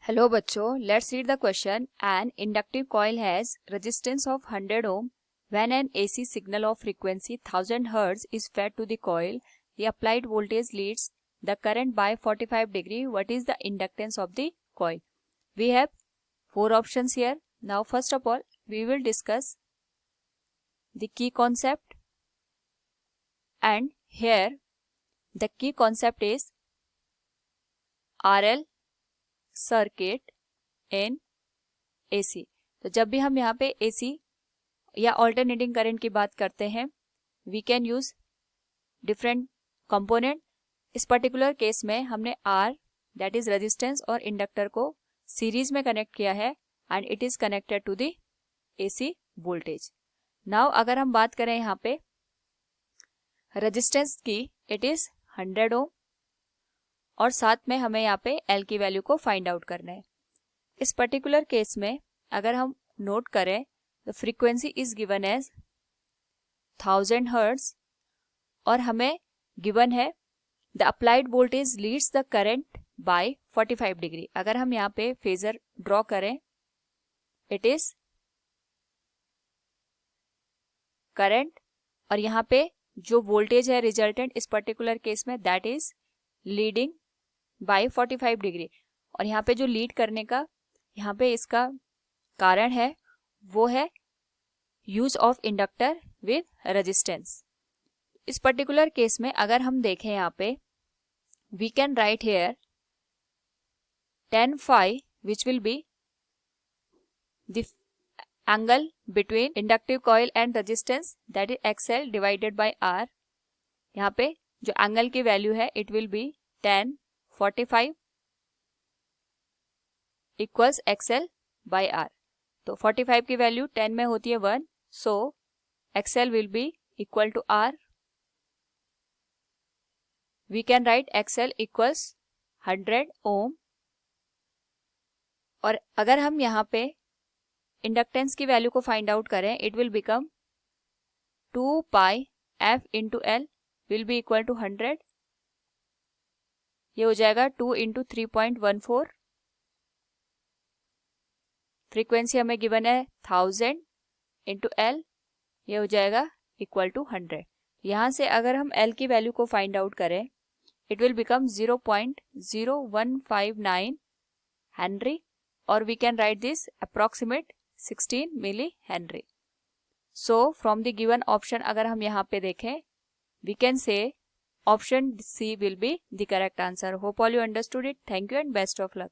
Hello बच्चों, let's read the question. An inductive coil has resistance of 100 ohm. When an AC signal of frequency 1000 Hz is fed to the coil, the applied voltage leads the current by 45 degree. What is the inductance of the coil? We have four options here. Now first of all, we will discuss the key concept, and here the key concept is RL circuit in AC. तो जब भी हम यहाँ पे AC या alternating current की बात करते हैं, we can use different component. इस पर्टिकुलर केस में हमने R दैट इज रेजिस्टेंस और इंडक्टर को सीरीज में कनेक्ट किया है and it is connected to the AC voltage. Now अगर हम बात करें यहाँ पे रेजिस्टेंस की, इट इज 100 ओम और साथ में हमें यहाँ पे L की वैल्यू को फाइंड आउट करना है. इस पर्टिकुलर केस में अगर हम नोट करें, the frequency is given as 1000 hertz और हमें गिवन है the applied voltage leads the current by 45 degree. अगर हम यहाँ पे फेजर ड्रॉ करें, इट इज करंट और यहाँ पे जो वोल्टेज है रिजल्टेंट इस पर्टिकुलर केस में that is leading by 45 degree. और यहाँ पे जो लीड करने का यहाँ पे इसका कारण है वो है use of inductor with resistance. इस पर्टिकुलर केस में अगर हम देखें यहाँ पे, we can write here tan phi which will be the angle between inductive coil and resistance that is XL divided by R. यहाँ पे जो एंगल की वैल्यू है it will be tan 45 equals XL by R. तो 45 की value 10 में होती है 1, so XL will be equal to R. We can write XL equals 100 ohm. और अगर हम यहाँ पे इंडक्टेंस की वैल्यू को फाइंड आउट करें, it will become 2 pi F into L will be equal to 100. ये हो जाएगा 2 इंटू 3.14. फ्रीक्वेंसी हमें गिवन है 1000 इंटू L, ये हो जाएगा इक्वल टू 100. यहाँ से अगर हम L की वैल्यू को फाइंड आउट करें, इट विल बिकम 0.0159 हेनरी और we can write this approximate 16 millihenry. So from the given option अगर हम यहाँ पे देखें, we can say option C will be the correct answer. Hope all you understood it. Thank you and best of luck.